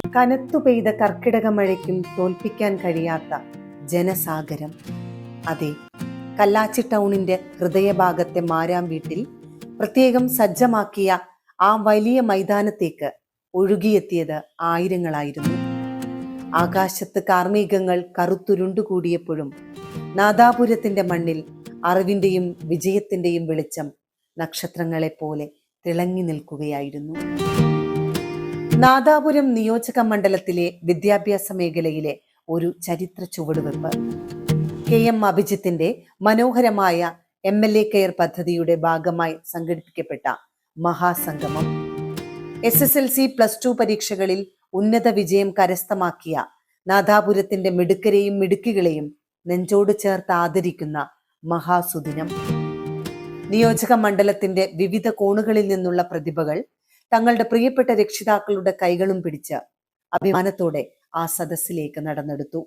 കനത്തു പെയ്ത കർക്കിടക മഴയ്ക്കും തോൽപ്പിക്കാൻ കഴിയാത്ത ജനസാഗരം. അതെ, കല്ലാച്ചി ടൗണിന്റെ ഹൃദയഭാഗത്തെ മാരാം വീട്ടിൽ പ്രത്യേകം സജ്ജമാക്കിയ ആ വലിയ മൈതാനത്തേക്ക് ഒഴുകിയെത്തിയത് ആയിരങ്ങളായിരുന്നു. ആകാശത്ത് കാർമേഘങ്ങൾ കറുത്തുരുണ്ടുകൂടിയപ്പോഴും നാദാപുരത്തിന്റെ മണ്ണിൽ അറിവിന്റെയും വിജയത്തിന്റെയും വെളിച്ചം നക്ഷത്രങ്ങളെപ്പോലെ തിളങ്ങി നിൽക്കുകയായിരുന്നു. നാദാപുരം നിയോജക മണ്ഡലത്തിലെ വിദ്യാഭ്യാസ മേഖലയിലെ ഒരു ചരിത്ര ചുവടുവെപ്പ്. KM അഭിജിത്തിന്റെ മനോഹരമായ MLA കെയർ പദ്ധതിയുടെ ഭാഗമായി സംഘടിപ്പിക്കപ്പെട്ട മഹാസംഗമം. SSLC +2 പരീക്ഷകളിൽ ഉന്നത വിജയം കരസ്ഥമാക്കിയ നാദാപുരത്തിന്റെ മിടുക്കരെയും മിടുക്കികളെയും നെഞ്ചോട് ചേർത്ത് ആദരിക്കുന്ന മഹാസുദിനം. നിയോജക മണ്ഡലത്തിന്റെ വിവിധ കോണുകളിൽ നിന്നുള്ള പ്രതിഭകൾ തങ്ങളുടെ പ്രിയപ്പെട്ട രക്ഷിതാക്കളുടെ കൈകളും പിടിച്ച് അഭിമാനത്തോടെ ആ സദസ്സിലേക്ക് നടന്നെടുത്തു.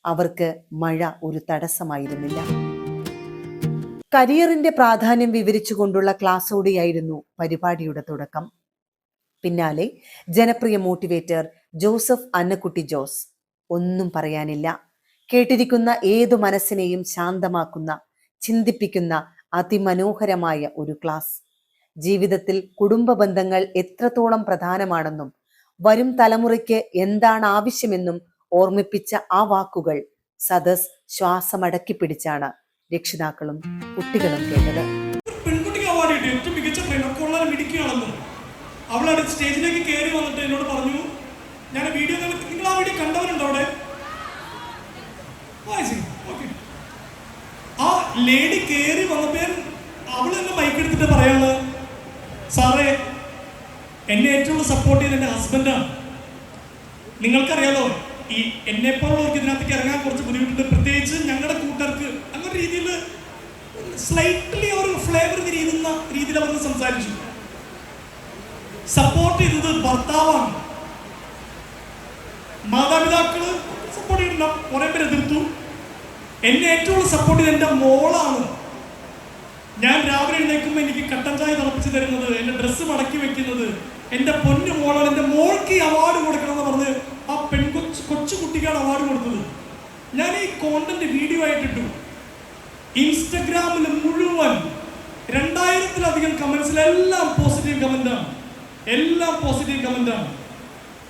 അവർക്ക് മഴ ഒരു തടസ്സമായിരുന്നില്ല. കരിയറിന്റെ പ്രാധാന്യം വിവരിച്ചുകൊണ്ടുള്ള ക്ലാസ്സോടെയായിരുന്നു പരിപാടിയുടെ തുടക്കം. പിന്നാലെ ജനപ്രിയ മോട്ടിവേറ്റർ ജോസഫ് അന്നക്കുട്ടി ജോസ്. ഒന്നും പറയാനില്ല, കേട്ടിരിക്കുന്ന ഏതു മനസ്സിനെയും ശാന്തമാക്കുന്ന, ചിന്തിപ്പിക്കുന്ന അതിമനോഹരമായ ഒരു ക്ലാസ്. ജീവിതത്തിൽ കുടുംബ ബന്ധങ്ങൾ എത്രത്തോളം പ്രധാനമാണെന്നും വരും തലമുറയ്ക്ക് എന്താണ് ആവശ്യമെന്നും ഓർമ്മിപ്പിച്ച ആ വാക്കുകൾ സദസ് ശ്വാസമടക്കി പിടിച്ചാണ് രക്ഷിതാക്കളും കുട്ടികളും കേട്ടത്. പെൺകുട്ടിക്ക് അവാർഡ് കിട്ടി, ഏറ്റവും മികച്ച ട്രെയിനർ മിടിക്കുകയാണെന്നും അവളവിടെ സ്റ്റേജിലേക്ക് കയറി വന്നിട്ട് എന്നോട് പറഞ്ഞു, ഞാൻ വീഡിയോ നിങ്ങൾ ആ വീഡിയോ കണ്ടവരുണ്ടോ അവിടെ? ആ ലേഡി കയറി വന്നപ്പോൾ അവൾ തന്നെ ബൈക്ക് എടുത്തിട്ട് പറയാണ്, സാറേ, എന്നെ ഏറ്റവും സപ്പോർട്ട് ചെയ്ത് എൻ്റെ ഹസ്ബൻഡാണ്. നിങ്ങൾക്കറിയാലോ, ഈ എന്നെപ്പോലുള്ളവർക്ക് ഇതിനകത്തേക്ക് ഇറങ്ങാൻ കുറച്ച് ബുദ്ധിമുട്ടുണ്ട്, പ്രത്യേകിച്ച് ഞങ്ങളുടെ കൂട്ടർക്ക്. അങ്ങനെ രീതിയിൽ സ്ലൈറ്റ്ലി ഒരു ഫ്ലേവർ തിരിയുന്ന രീതിയിൽ അവർ സംസാരിച്ചു. സപ്പോർട്ട് ചെയ്തത് ഭർത്താവാണ്. മാതാപിതാക്കള് സപ്പോർട്ട് ചെയ്തിട്ടുണ്ടാവും, കുറെ പേര് എതിർത്തു. എന്നെ ഏറ്റവും സപ്പോർട്ട് ചെയ്ത് എൻ്റെ മോളാണ്. ഞാൻ രാവിലെ എഴുന്നേൽക്കുമ്പോൾ എനിക്ക് കട്ടൻ ചായ തിളപ്പിച്ച് തരുന്നത്, എൻ്റെ ഡ്രസ്സ് മടക്കി വെക്കുന്നത് എൻ്റെ പൊന്നു മോളാണ്. എൻ്റെ മോൾക്ക് ഈ അവാർഡ് കൊടുക്കണം എന്ന് പറഞ്ഞ് ആ കൊച്ചു കുട്ടിക്കാണ് അവാർഡ് കൊടുത്തത്. ഞാൻ ഈ കോണ്ടന്റ് വീഡിയോ ആയിട്ടിട്ടു. ഇൻസ്റ്റഗ്രാമിൽ മുഴുവൻ 2000-ലധികം കമന്റ്സിലെല്ലാം പോസിറ്റീവ് കമന്റാണ്. എല്ലാം പോസിറ്റീവ് കമന്റാണ്.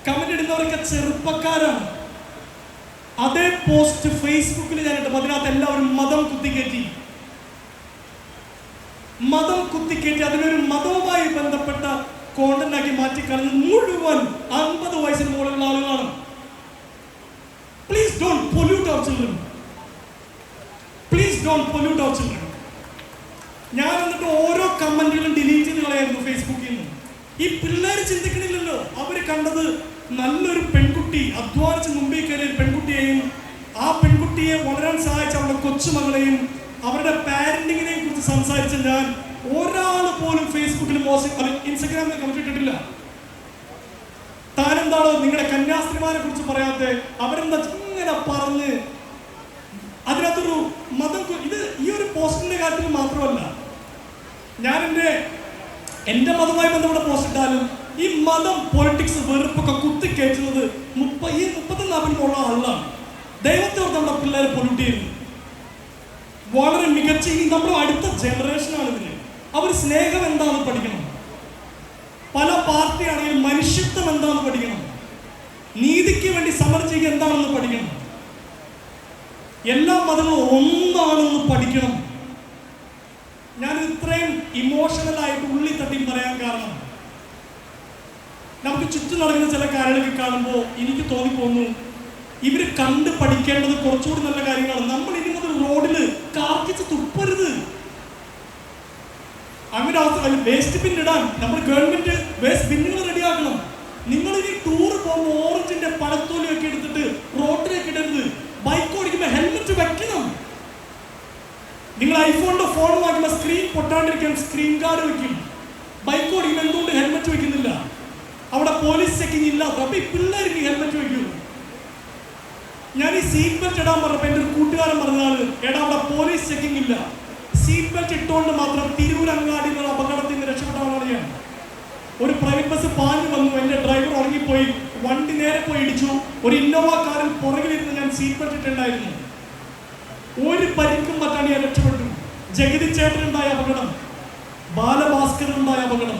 കമന്റ് ഇടുന്നവരൊക്കെ ചെറുപ്പക്കാരാണ്. അതേ പോസ്റ്റ് ഫേസ്ബുക്കിൽ ഞാൻ ഇട്ടു. അതിനകത്ത് എല്ലാവരും മതം കുത്തിക്കയറ്റി അതിനൊരു മതവുമായി ബന്ധപ്പെട്ട കോണ്ടന്റ് ആക്കി മാറ്റിക്കളഞ്ഞ് മുഴുവൻ 50 വയസ്സിന് മുകളിലുള്ള ആളുകളാണ്. Please don't pollute our children. Please don't pollute our children. ഞാൻ എന്നിട്ട് ഓരോ കമന്റുകളും ഡിലീറ്റ് ചെയ്ത് കളയായിരുന്നു ഫേസ്ബുക്കിൽ നിന്ന്. ഈ പിള്ളേർ ചിന്തിക്കണില്ലല്ലോ. അവര് കണ്ടത് നല്ലൊരു പെൺകുട്ടി, അധ്വാനിച്ച് മുമ്പിൽ കയറിയ ഒരു പെൺകുട്ടിയെയും ആ പെൺകുട്ടിയെ വളരാൻ സഹായിച്ച അവരുടെ കൊച്ചുമകളെയും അവരുടെ പാരന്റിങ്ങിനെ കുറിച്ച് സംസാരിച്ച ഞാൻ ഒരാൾ പോലും ഫേസ്ബുക്കിൽ ഇൻസ്റ്റഗ്രാമിൽ കമന്റ് ഇട്ടിട്ടില്ല. താനെന്താണോ നിങ്ങളുടെ കന്യാസ്ത്രീമാരെ കുറിച്ച് പറയാതെ? അവരെന്താ ഇങ്ങനെ പറഞ്ഞ് അതിനകത്തൊരു മതം. ഇത് ഈ ഒരു പോസ്റ്റിന്റെ കാര്യത്തിൽ മാത്രമല്ല, ഞാൻ എന്റെ മതവുമായി ബന്ധപ്പെട്ട പോസ്റ്റ് ഇട്ടാലും ഈ മതം, പൊളിറ്റിക്സ്, വെറുപ്പൊക്കെ കുത്തിക്കയറ്റുന്നത് 34 ആളാണ്. ദൈവത്തെ ഓർത്ത് നമ്മുടെ പിള്ളേരെ പൊല്യൂട്ട് ചെയ്യുന്നു. വളരെ മികച്ച നമ്മുടെ അടുത്ത ജനറേഷനാണ് ഇതിന്. അവർ സ്നേഹം എന്താണെന്ന് പഠിക്കണം. പല പാർട്ടിയാണെങ്കിലും മനുഷ്യത്വം എന്താണെന്ന് പഠിക്കണം. നീതിക്ക് വേണ്ടി സമരം എന്താണെന്ന് പഠിക്കണം. എല്ലാ മതങ്ങളും ഒന്നാണെന്ന് പഠിക്കണം. ഞാൻ ഇത്രയും ഇമോഷണലായിട്ട് ഉള്ളി തട്ടി പറയാൻ കാരണം, നമുക്ക് ചുറ്റും നടക്കുന്ന ചില കാര്യങ്ങളൊക്കെ കാണുമ്പോൾ എനിക്ക് തോന്നിപ്പോന്നു, ഇവര് കണ്ട് പഠിക്കേണ്ടത് കുറച്ചുകൂടി നല്ല കാര്യങ്ങളാണ്. നമ്മൾ ഇരിക്കുന്നത് റോഡില് കാർക്കിച്ച് തുപ്പരുത്. അങ്ങനെ വേസ്റ്റ് ബിൻ ഇടാൻ നമ്മൾ ഗവൺമെന്റ് വേസ്റ്റ് ബിന്നുകൾ റെഡിയാക്കണം. നിങ്ങൾ ഇനി ടൂർ പോകുമ്പോൾ ഓറഞ്ചിന്റെ പഴത്തോലിയൊക്കെ എടുത്തിട്ട് റോഡിലേക്ക് ഇടരുത്. ബൈക്ക് ഓടിക്കുമ്പോൾ ഹെൽമെറ്റ് വെക്കണം. നിങ്ങൾ ഐഫോണിന്റെ ഫോൺ വാങ്ങുമ്പോൾ സ്ക്രീൻ പൊട്ടാണ്ടിരിക്കാൻ സ്ക്രീൻ ഗാർഡ് വെക്കും. ബൈക്ക് ഓടിക്കുമ്പോൾ എന്തുകൊണ്ട് ഹെൽമെറ്റ് വെക്കുന്നില്ല? അവിടെ പോലീസ് ചെക്കിങ് ഇല്ല. അപ്പൊ ഈ പിള്ളേർക്ക് ഹെൽമെറ്റ് വെക്കൂ. ഞാൻ ഈ സീറ്റ് ബെൽറ്റ് ഇടാൻ പറഞ്ഞപ്പോൾ എൻ്റെ ഒരു കൂട്ടുകാരൻ പറഞ്ഞതാണ്, എടാ അവിടെ പോലീസ് ചെക്കിങ് ഇല്ല. സീറ്റ് ബെൽറ്റ് ഇട്ടുകൊണ്ട് മാത്രം തിരൂരങ്ങാടി എന്നുള്ള അപകടത്തിൽ നിന്ന് രക്ഷപ്പെട്ടവനാണ് ഞാൻ. ഒരു പ്രൈവറ്റ് ബസ് പാഞ്ഞു വന്നു, എൻ്റെ ഡ്രൈവർ ഉറങ്ങിപ്പോയി. പോയി വണ്ടി നേരെ പോയി ഇടിച്ചു. ഒരു ഇന്നോവ കാറിൽ പുറകിലിരുന്ന് ഞാൻ സീറ്റ് ബെൽറ്റ് ഇട്ടുണ്ടായിരുന്നു. ഒരു പരിക്കും പറ്റാണ്ട് ഞാൻ രക്ഷപ്പെട്ടു. ജഗതി ചേട്ടനുണ്ടായ അപകടം, ബാലഭാസ്കറിനുണ്ടായ അപകടം,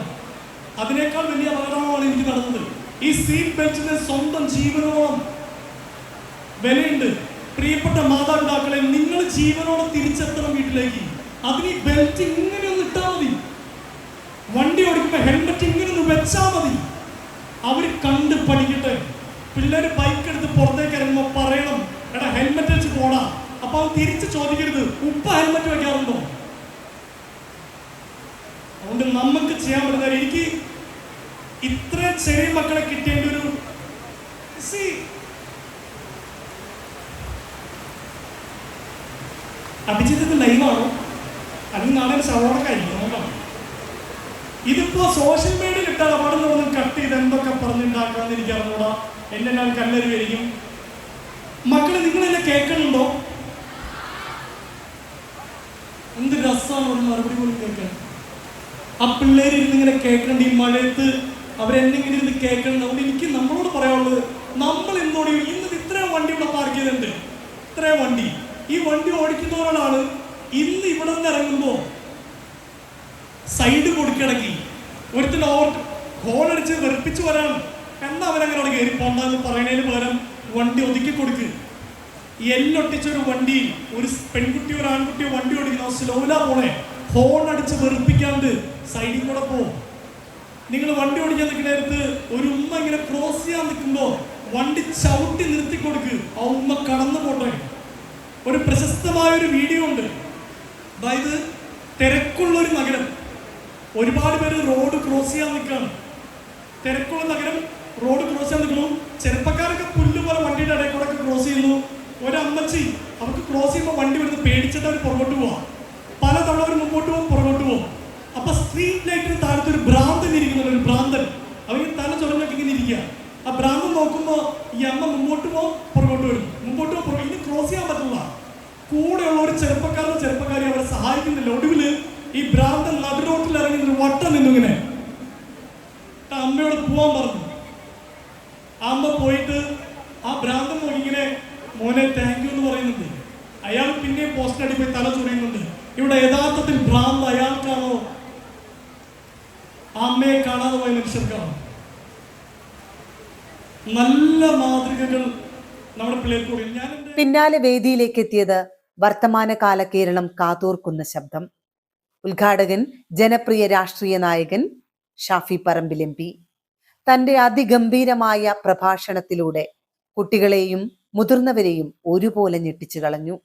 അതിനേക്കാൾ വലിയ അപകടമാണ് എനിക്ക് നടന്നത്. ഈ സീറ്റ് ബെൽറ്റിന് സ്വന്തം ജീവനോളം വിലയുണ്ട്. പ്രിയപ്പെട്ട മാതാപിതാക്കളെ, നിങ്ങൾ ജീവനോളം തിരിച്ചെത്തണം വീട്ടിലേക്ക്. അതിന് ഈ ബെൽറ്റ് ഇങ്ങനെ ഒന്ന് ഇട്ടാൽ മതി. വണ്ടി ഓടിക്കുമ്പോൾ ഹെൽമെറ്റ് ഇങ്ങനെ ഒന്ന് വെച്ചാൽ മതി. അവർ കണ്ട് പഠിക്കട്ടെ. പിള്ളേർ ബൈക്ക് എടുത്ത് പുറത്തേക്ക് ഇറങ്ങുമ്പോൾ പറയണം, എടാ ഹെൽമെറ്റ് വെച്ച് പോടാ. അപ്പൊ അവൻ തിരിച്ച് ചോദിക്കരുത്, ഉപ്പ ഹെൽമെറ്റ് വെക്കാറുണ്ടോ? അതുകൊണ്ട് നമുക്ക് ചെയ്യാൻ പറ്റുന്ന, എനിക്ക് ഇത്ര ചെറിയ മക്കളെ കിട്ടേണ്ട ഒരു അഭിജിത്ത് ലൈവാണോ അല്ലെങ്കിൽ നാളെ ശവോടൊക്കെ ആയിരിക്കും നോക്കാം. ഇതിപ്പോ സോഷ്യൽ മീഡിയയിൽ ഇട്ടാൽ അവിടെ നിന്ന് കട്ട് ചെയ്ത് എന്തൊക്കെ പറഞ്ഞുണ്ടാക്കാന്ന് എനിക്ക് അറിഞ്ഞൂടാ. എന്നെ ഞാൻ കല്ലെറിയായിരിക്കും. മക്കളെ, നിങ്ങൾ എന്നെ കേൾക്കണുണ്ടോ? എന്ത് രസമാണ് ഒരു മറുപടി പോലും കേൾക്കാൻ. ആ പിള്ളേര് ഇരുന്നിങ്ങനെ കേൾക്കണ്ട. ഈ മഴയത്ത് അവരെന്തെങ്കിലും ഇരുന്ന് കേൾക്കണം. അതുകൊണ്ട് എനിക്ക് നമ്മളോട് പറയാനുള്ളത്, നമ്മൾ എന്തോടെ ഇന്ന് ഇത്രയും വണ്ടി ഇവിടെ പാർക്ക് ചെയ്തിട്ടുണ്ട്. ഇത്രയും വണ്ടി, ഈ വണ്ടി ഓടിക്കുന്നവരോടാണ് ഇന്ന് ഇവിടെ നിന്ന് ഇറങ്ങുമ്പോൾ സൈഡ് കൊടുക്കിടക്കി ഒരുത്തിന് ഹോൺ അടിച്ച് വെറുപ്പിച്ച് വരാൻ എന്നാ അവരങ്ങനെ കയറി പോണ്ടെന്ന് പറയുന്നതിന് പകരം വണ്ടി ഒതുക്കി കൊടുക്ക്. എല്ലൊട്ടിച്ചൊരു വണ്ടി, ഒരു പെൺകുട്ടിയോ ഒരു ആൺകുട്ടിയോ വണ്ടി ഓടിക്കുന്ന സ്ലോലാ പോണേ, ഹോൺ അടിച്ച് വെറുപ്പിക്കാണ്ട് സൈഡിൽ കൂടെ പോ. നിങ്ങൾ വണ്ടി ഓടിക്കാൻ നിൽക്കുന്ന നേരത്ത് ഒരു ഉമ്മ ഇങ്ങനെ ക്രോസ് ചെയ്യാൻ നിൽക്കുമ്പോൾ വണ്ടി ചവിട്ടി നിർത്തി കൊടുക്ക്. ആ ഉമ്മ കടന്നു പോട്ടെ. ഒരു പ്രശസ്തമായ ഒരു വീഡിയോ ഉണ്ട്. അതായത് തിരക്കുള്ളൊരു നഗരം, ഒരുപാട് പേര് റോഡ് ക്രോസ് ചെയ്യാൻ നിൽക്കുകയാണ്. തിരക്കുള്ള നഗരം, റോഡ് ക്രോസ് ചെയ്യാൻ നിൽക്കുന്നു. ചെറുപ്പക്കാരൊക്കെ പുല്ല് പോലെ വണ്ടിയുടെ ഇടയിൽ കൂടെ ഒക്കെ ക്രോസ് ചെയ്യുന്നു. ഒരമ്മച്ചി അവർക്ക് ക്രോസ് ചെയ്യുമ്പോൾ വണ്ടി വരുന്നത് പേടിച്ചിട്ട് അവർ പുറകോട്ട് പോവാം. പലതവണ അവർ മുമ്പോട്ട് പോകും, പുറകോട്ട് പോകും. അപ്പൊ സ്ട്രീറ്റ് ലൈറ്റിന് താഴത്ത് ഒരു ഭ്രാന്തൻ ഇരിക്കുന്നുണ്ട്. ഒരു ഭ്രാന്തൻ അവർ തല ചുരഞ്ഞൊക്കെ ഇങ്ങനെ ഇരിക്കുക. ആ ഭ്രാന്തൻ നോക്കുമ്പോൾ ഈ അമ്മ മുമ്പോട്ട് പോകും, പുറകോട്ട് വരും, മുമ്പോട്ട് പോകും. ഇനി ക്രോസ് ചെയ്യാൻ പറ്റില്ല. കൂടെയുള്ള ഒരു ചെറുപ്പക്കാരി അവരെ സഹായിക്കുന്നില്ല. ഒടുവില് ഈ ഭ്രാന്തൻ നടുറോട്ടിൽ ഇറങ്ങി ഒരു വട്ടം നിന്നിങ്ങനെ അമ്മയോട് പോവാൻ പറഞ്ഞു. അമ്മ പോയിട്ട് ആ ഭ്രാന്തൻ നോക്കി ഇങ്ങനെ മോനെ താങ്ക് യു എന്ന് പറയുന്നുണ്ട്. അയാൾ പിന്നെ പോസ്റ്റിനടി പോയി തല ചൊറിയുന്നുണ്ട്. ഇവിടെ യഥാർത്ഥത്തിൽ ഭ്രാന്ത് അയാൾക്കാണോ അമ്മയെ കാണാതെ പോയ മനുഷ്യർക്കാണോ? നല്ല മാതൃകകൾ നമ്മുടെ പിള്ളേർക്ക്. ഞാൻ പിന്നാലെ വേദിയിലേക്ക് എത്തിയത് വർത്തമാനകാല കേരളം കാതോർക്കുന്ന ശബ്ദം. ഉദ്ഘാടകൻ ജനപ്രിയ രാഷ്ട്രീയ നായകൻ ഷാഫി പറമ്പിൽ MP. തന്റെ അതിഗംഭീരമായ പ്രഭാഷണത്തിലൂടെ കുട്ടികളെയും മുതിർന്നവരെയും ഒരുപോലെ ഞെട്ടിച്ചു കളഞ്ഞു.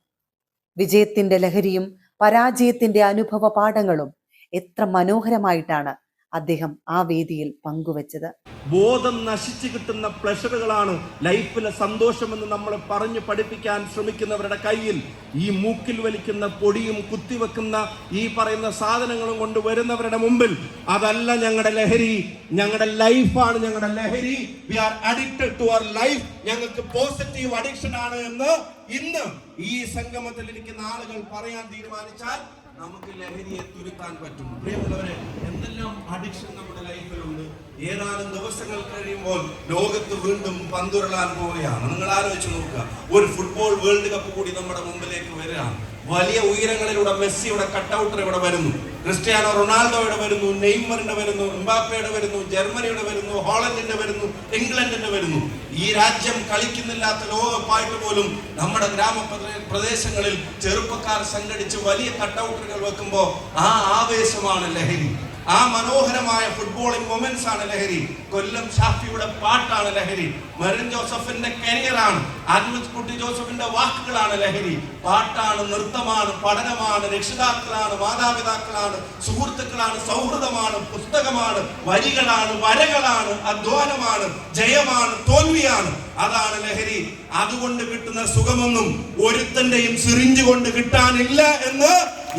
വിജയത്തിന്റെ ലഹരിയും പരാജയത്തിന്റെ അനുഭവ പാഠങ്ങളും എത്ര മനോഹരമായിട്ടാണ് അദ്ദേഹം ആ വേദിയിൽ പങ്കുവച്ചത്. ബോധം നശിച്ചു കിട്ടുന്ന പ്ലഷറുകളാണ് ലൈഫിലെ സന്തോഷമെന്ന് നമ്മൾ പറഞ്ഞു പഠിപ്പിക്കാൻ ശ്രമിക്കുന്നവരുടെ കയ്യിൽ ഈ മൂക്കിൽ വലിക്കുന്ന പൊടിയും കുത്തിവെക്കുന്ന ഈ പറയുന്ന സാധനങ്ങളും കൊണ്ട് വരുന്നവരുടെ മുമ്പിൽ അതല്ല ഞങ്ങളുടെ ലഹരി, ഞങ്ങളുടെ ലൈഫാണ് ഞങ്ങളുടെ ലഹരി. We are addicted to our life. ഞങ്ങൾക്ക് പോസിറ്റീവ് അഡിക്ഷൻ ആണ് എന്ന് ഇന്ന് ഈ സംഗമത്തിൽ ഇരിക്കുന്ന ആളുകൾ പറയാൻ തീരുമാനിച്ചാൽ നമുക്ക് ലഹരിയെ തുരുത്താൻ പറ്റും. പ്രിയമുള്ളവരെ, എന്തെല്ലാം അഡിക്ഷൻ നമ്മുടെ ലൈഫിലുണ്ട്. ഏതാനും ദിവസങ്ങൾ കഴിയുമ്പോൾ ലോകത്ത് വീണ്ടും പന്തുരുളാൻ പോവുകയാണ്. നിങ്ങൾ ആലോചിച്ച് നോക്കുക, ഒരു ഫുട്ബോൾ വേൾഡ് കപ്പ് കൂടി നമ്മുടെ മുമ്പിലേക്ക് വരികയാണ്. വലിയ ഉയരങ്ങളിലൂടെ മെസ്സിയുടെ കട്ടൗട്ടർ ഇവിടെ വരുന്നു, ക്രിസ്ത്യാനോ റൊണാൾഡോയുടെ വരുന്നു, നെയ്മറിന്റെ വരുന്നു, എംബാപ്പയുടെ വരുന്നു, ജർമ്മനിയുടെ വരുന്നു, ഹോളണ്ടിന്റെ വരുന്നു, ഇംഗ്ലണ്ടിന്റെ വരുന്നു. ഈ രാജ്യം കളിക്കുന്നില്ലാത്ത ലോകകപ്പായിട്ട് പോലും നമ്മുടെ ഗ്രാമപ്രദേശങ്ങളിൽ ചെറുപ്പക്കാർ സംഘടിച്ച് വലിയ കട്ടൗട്ടറുകൾ വെക്കുമ്പോൾ ആ ആവേശമാണ് ലഹരി. ആ മനോഹരമായ ഫുട്ബോളിംഗ് മൊമെന്റ്സ് ആണ് ലഹരി. കൊല്ലം ഷാഫിയുടെ പാട്ടാണ് ലഹരി. മെറിൻ ജോസഫിന്റെ കരിയറാണ്. ആത്മജ് കുട്ടി ജോസഫിന്റെ വാക്കുകളാണ് ലഹരി. പാട്ടാണ്, നൃത്തമാണ്, പഠനമാണ്, രക്ഷിതാക്കളാണ്, മാതാപിതാക്കളാണ്, സുഹൃത്തുക്കളാണ്, സൗഹൃദമാണ്, പുസ്തകമാണ്, വരികളാണ്, വരകളാണ്, അധ്വാനമാണ്, ജയമാണ്, തോൽവിയാണ്. അതാണ് ലഹരി. അതുകൊണ്ട് കിട്ടുന്ന സുഖമൊന്നും ഒരുത്തന്റെയും സിറിഞ്ച് കൊണ്ട് കിട്ടാനില്ല എന്ന്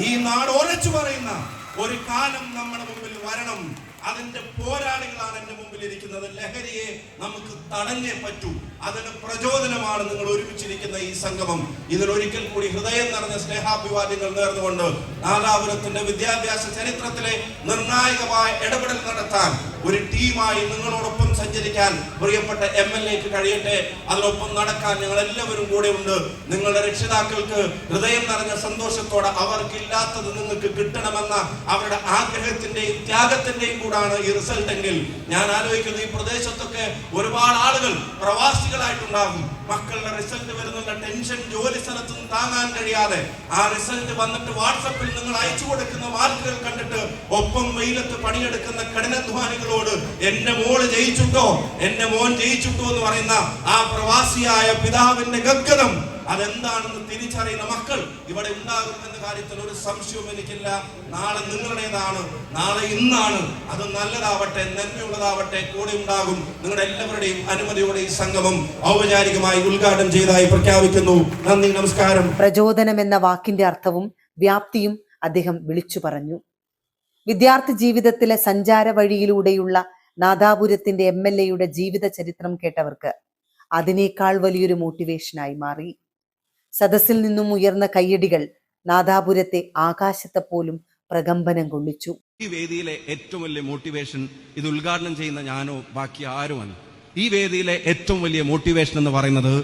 ഈ നാട് ഉറച്ചു പറയുന്ന ഒരു കാലം നമ്മുടെ മുമ്പിൽ വരണം. അതിന്റെ പോരാളികളാണ് എന്റെ മുമ്പിൽ ഇരിക്കുന്നത്. ലഹരിയെ നമുക്ക് തടഞ്ഞേ പറ്റൂ. അതിന് പ്രചോദനമാണ് നിങ്ങൾ ഒരുമിച്ചിരിക്കുന്ന ഈ സംഗമം. ഇതിലൊരിക്കൽ കൂടി ഹൃദയം നിറഞ്ഞ സ്നേഹാഭിവാദ്യങ്ങൾ നേർന്നുകൊണ്ട് നാദാപുരത്തിന്റെ വിദ്യാഭ്യാസ ചരിത്രത്തിലെ നിർണായകമായ ഇടപെടൽ നടത്താൻ ഒരു ടീമായി നിങ്ങളോടൊപ്പം സഞ്ചരിക്കാൻ പ്രിയപ്പെട്ട MLAക്ക് കഴിയട്ടെ. അതിനൊപ്പം നടക്കാൻ ഞങ്ങൾ എല്ലാവരും കൂടെ ഉണ്ട്. നിങ്ങളുടെ രക്ഷിതാക്കൾക്ക് ഹൃദയം നിറഞ്ഞ സന്തോഷത്തോടെ അവർക്കില്ലാത്തത് നിങ്ങൾക്ക് കിട്ടണമെന്ന അവരുടെ ആഗ്രഹത്തിന്റെയും ത്യാഗത്തിന്റെയും കൂടാണ് ഈ റിസൾട്ട് എങ്കിൽ ഞാൻ ആലോചിക്കുന്നത് ഈ പ്രദേശത്തൊക്കെ ഒരുപാട് ആളുകൾ പ്രവാസികളായിട്ടുണ്ടാകും. മക്കളുടെ റിസൾട്ട് വരുന്നുള്ള ടെൻഷൻ ജോലി സ്ഥലത്തും താങ്ങാൻ കഴിയാതെ ആ റിസൾട്ട് വന്നിട്ട് വാട്സപ്പിൽ നിങ്ങൾ അയച്ചു കൊടുക്കുന്ന മാർക്കുകൾ കണ്ടിട്ട് ഒപ്പം വെയിലത്ത് പണിയെടുക്കുന്ന കഠിനാധ്വാനികളോട് എന്റെ മോള് ജയിച്ചിട്ടോ എന്റെ മോൻ ജയിച്ചിട്ടോ എന്ന് പറയുന്ന ആ പ്രവാസിയായ പിതാവിന്റെ ഗദ്ഗതം അതെന്താണെന്ന് തിരിച്ചറിയുന്ന മക്കൾ ഇവിടെ ഉണ്ടാകും എന്ന കാര്യത്തിൽ ഒരു സംശയവും എനിക്കില്ല. നാളെ നിങ്ങളുടേതാണ്, നാളെ ഇന്നാണ്. അത് നല്ലതാവട്ടെ, നന്മയുള്ളതാവട്ടെ, കൂടെ ഉണ്ടാകും. നിങ്ങളുടെ എല്ലാവരുടെയും അനുമതിയോടെ ഈ സംഗമം ഔപചാരികമായി ഉദ്ഘാടനം ചെയ്തതായി പ്രഖ്യാപിക്കുന്നു. നന്ദി, നമസ്കാരം. പ്രചോദനം എന്ന വാക്കിന്റെ അർത്ഥവും വ്യാപ്തിയും അദ്ദേഹം വിളിച്ചു പറഞ്ഞു. വിദ്യാർത്ഥി ജീവിതത്തിലെ സഞ്ചാര വഴിയിലൂടെയുള്ള നാദാപുരത്തിന്റെ MLAയുടെ ജീവിത ചരിത്രം കേട്ടവർക്ക് അതിനേക്കാൾ വലിയൊരു മോട്ടിവേഷനായി മാറി. സദസ്സിൽ നിന്നും ഉയർന്ന കയ്യടികൾ നാദാപുരത്തെ ആകാശത്തെ പോലും പ്രകമ്പനം കൊള്ളിച്ചു. ഈ വേദിയിലെ ഏറ്റവും വലിയ മോട്ടിവേഷൻ ഇത് ഉദ്ഘാടനം ചെയ്യുന്ന ഞാനോ ബാക്കി ആരുമല്ല. ഈ വേദിയിലെ ഏറ്റവും വലിയ മോട്ടിവേഷൻ എന്ന് പറയുന്നത്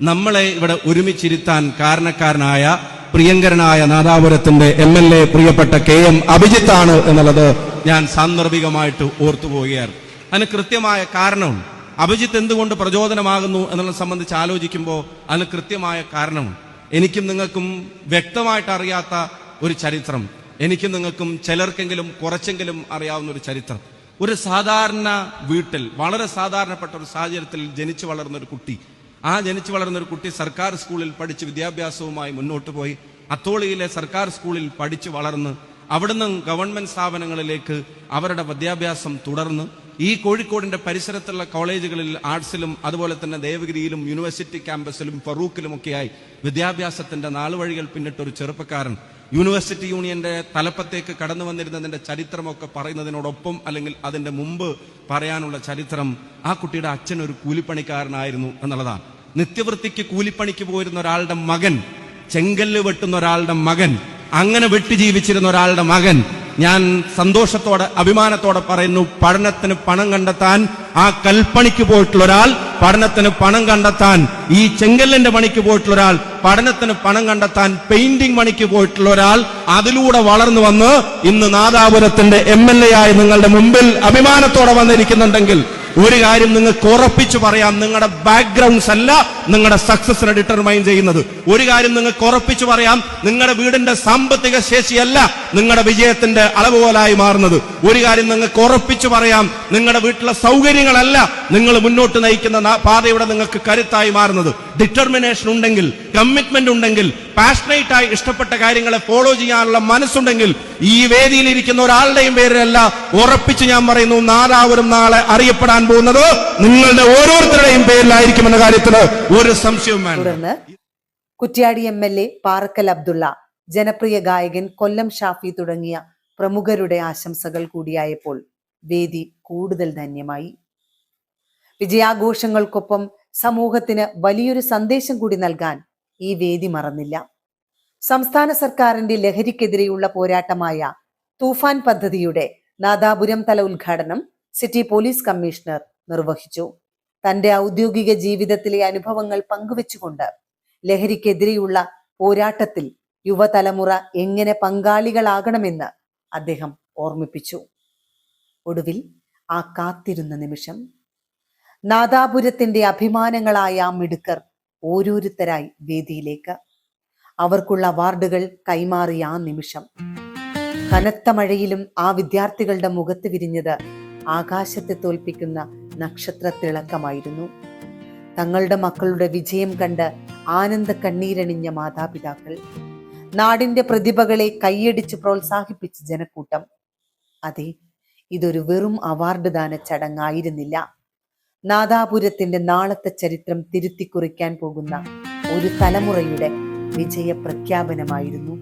നമ്മളെ ഇവിടെ ഒരുമിച്ചിരുത്താൻ കാരണക്കാരനായ പ്രിയങ്കരനായ നാദാപുരത്തിന്റെ MLA പ്രിയപ്പെട്ട KM അഭിജിത്താണ് എന്നുള്ളത് ഞാൻ സാന്ദർഭികമായിട്ട് ഓർത്തുപോവുകയാണ്. അതിന് കൃത്യമായ കാരണമുണ്ട്. അഭിജിത്ത് എന്തുകൊണ്ട് പ്രചോദനമാകുന്നു എന്നുള്ളത് സംബന്ധിച്ച് ആലോചിക്കുമ്പോൾ അതിന് കൃത്യമായ കാരണമുണ്ട്. എനിക്കും നിങ്ങൾക്കും വ്യക്തമായിട്ട് അറിയാത്ത ഒരു ചരിത്രം, എനിക്കും നിങ്ങൾക്കും ചിലർക്കെങ്കിലും കുറച്ചെങ്കിലും അറിയാവുന്ന ഒരു ചരിത്രം. ഒരു സാധാരണ വീട്ടിൽ വളരെ സാധാരണപ്പെട്ട ഒരു സാഹചര്യത്തിൽ ജനിച്ചു വളർന്ന ഒരു കുട്ടി, ആ ജനിച്ചു വളർന്ന ഒരു കുട്ടി സർക്കാർ സ്കൂളിൽ പഠിച്ച് വിദ്യാഭ്യാസവുമായി മുന്നോട്ട് പോയി. അത്തോളിയിലെ സർക്കാർ സ്കൂളിൽ പഠിച്ചു വളർന്ന് അവിടുന്ന് ഗവൺമെന്റ് സ്ഥാപനങ്ങളിലേക്ക് അവരുടെ വിദ്യാഭ്യാസം തുടർന്ന് ഈ കോഴിക്കോടിന്റെ പരിസരത്തുള്ള കോളേജുകളിൽ ആർട്സിലും അതുപോലെ തന്നെ ദേവഗിരിയിലും യൂണിവേഴ്സിറ്റി ക്യാമ്പസിലും ഫറൂഖിലുമൊക്കെയായി വിദ്യാഭ്യാസത്തിന്റെ നാളുവഴികൾ പിന്നിട്ടൊരു ചെറുപ്പക്കാരൻ യൂണിവേഴ്സിറ്റി യൂണിയന്റെ തലപ്പത്തേക്ക് കടന്നു വന്നിരുന്നതിന്റെ ചരിത്രമൊക്കെ പറയുന്നതിനോടൊപ്പം അല്ലെങ്കിൽ അതിന്റെ മുമ്പ് പറയാനുള്ള ചരിത്രം ആ കുട്ടിയുടെ അച്ഛൻ ഒരു കൂലിപ്പണിക്കാരനായിരുന്നു എന്നുള്ളതാണ്. നിത്യവൃത്തിക്ക് കൂലിപ്പണിക്ക് പോയിരുന്ന ഒരാളുടെ മകൻ, ചെങ്കല്ല് വെട്ടുന്ന ഒരാളുടെ മകൻ, അങ്ങനെ വെട്ടി ജീവിച്ചിരുന്ന ഒരാളുടെ മകൻ, ഞാൻ സന്തോഷത്തോടെ അഭിമാനത്തോടെ പറയുന്നു, പഠനത്തിന് പണം കണ്ടെത്താൻ ആ കൽപ്പണിക്ക് പോയിട്ടുള്ള ഒരാൾ, പഠനത്തിന് പണം കണ്ടെത്താൻ ഈ ചെങ്കല്ലിന്റെ പണിക്ക് പോയിട്ടുള്ള ഒരാൾ, പഠനത്തിന് പണം കണ്ടെത്താൻ പെയിന്റിംഗ് പണിക്ക് പോയിട്ടുള്ള ഒരാൾ, അതിലൂടെ വളർന്നു വന്ന് ഇന്ന് നാദാപുരത്തിന്റെ MLA ആയി നിങ്ങളുടെ മുമ്പിൽ അഭിമാനത്തോടെ വന്നിരിക്കുന്നുണ്ടെങ്കിൽ ഒരു കാര്യം നിങ്ങൾക്ക് ഉറപ്പിച്ചു പറയാം, നിങ്ങളുടെ ബാക്ക്ഗ്രൗണ്ട്സ് അല്ല നിങ്ങളുടെ സക്സസിനെ ഡിറ്റർമൈൻ ചെയ്യുന്നത്. ഒരു കാര്യം നിങ്ങൾക്ക് ഉറപ്പിച്ചു പറയാം, നിങ്ങളുടെ വീടിന്റെ സാമ്പത്തിക ശേഷിയല്ല നിങ്ങളുടെ വിജയത്തിന്റെ അളവുകോലായി മാറുന്നത്. ഒരു കാര്യം നിങ്ങൾക്ക് ഉറപ്പിച്ചു പറയാം, നിങ്ങളുടെ വീട്ടിലെ സൗകര്യങ്ങളല്ല നിങ്ങൾ മുന്നോട്ട് നയിക്കുന്ന പാതയുടെ നിങ്ങൾക്ക് കരുത്തായി മാറുന്നത്. ഡിറ്റർമിനേഷൻ ഉണ്ടെങ്കിൽ, കമ്മിറ്റ്മെന്റ് ഉണ്ടെങ്കിൽ, പാഷനേറ്റ് ആയി ഇഷ്ടപ്പെട്ട കാര്യങ്ങളെ ഫോളോ ചെയ്യാനുള്ള മനസ്സുണ്ടെങ്കിൽ ഈ വേദിയിൽ ഇരിക്കുന്ന ഒരാളുടെയും പേരിലല്ല, ഉറപ്പിച്ച് ഞാൻ പറയുന്നു, നാദാപുരം നാളെ അറിയപ്പെടാൻ പോകുന്നത് നിങ്ങളുടെ ഓരോരുത്തരുടെയും പേരിലായിരിക്കുമെന്ന കാര്യത്തിന് ഒരു സംശയവും വേണ്ട. തുടർന്ന് കുറ്റ്യാടി MLA പാറക്കൽ അബ്ദുള്ള, ജനപ്രിയ ഗായകൻ കൊല്ലം ഷാഫി തുടങ്ങിയ പ്രമുഖരുടെ ആശംസകൾ കൂടിയായപ്പോൾ വേദി കൂടുതൽ ധന്യമായി. വിജയാഘോഷങ്ങൾക്കൊപ്പം സമൂഹത്തിന് വലിയൊരു സന്ദേശം കൂടി നൽകാൻ ഈ വേദി മറന്നില്ല. സംസ്ഥാന സർക്കാരിന്റെ ലഹരിക്കെതിരെയുള്ള പോരാട്ടമായ തൂഫാൻ പദ്ധതിയുടെ നാദാപുരം തല ഉദ്ഘാടനം സിറ്റി പോലീസ് കമ്മീഷണർ നിർവഹിച്ചു. തന്റെ ഔദ്യോഗിക ജീവിതത്തിലെ അനുഭവങ്ങൾ പങ്കുവെച്ചുകൊണ്ട് ലഹരിക്കെതിരെയുള്ള പോരാട്ടത്തിൽ യുവതലമുറ എങ്ങനെ പങ്കാളികളാകണമെന്ന് അദ്ദേഹം ഓർമ്മിപ്പിച്ചു. ഒടുവിൽ ആ കാത്തിരുന്ന നിമിഷം, നാദാപുരത്തിന്റെ അഭിമാനങ്ങളായ ആ മിടുക്കർ ഓരോരുത്തരായി വേദിയിലേക്ക്, അവർക്കുള്ള അവാർഡുകൾ കൈമാറിയ ആ നിമിഷം, കനത്ത മഴയിലും ആ വിദ്യാർത്ഥികളുടെ മുഖത്ത് വിരിഞ്ഞത് ആകാശത്തെ തോൽപ്പിക്കുന്ന നക്ഷത്ര തിളക്കമായിരുന്നു. തങ്ങളുടെ മക്കളുടെ വിജയം കണ്ട് ആനന്ദ കണ്ണീരണിഞ്ഞ മാതാപിതാക്കൾ, നാടിന്റെ പ്രതിഭകളെ കൈയടിച്ച് പ്രോത്സാഹിപ്പിച്ച ജനക്കൂട്ടം. അതെ, ഇതൊരു വെറും അവാർഡ് ദാന ചടങ്ങായിരുന്നില്ല. നാദാപുരത്തിന്റെ നാളത്തെ ചരിത്രം തിരുത്തിക്കുറിക്കാൻ പോകുന്ന ഒരു തലമുറയുടെ വിജയ പ്രഖ്യാപനമായിരുന്നു.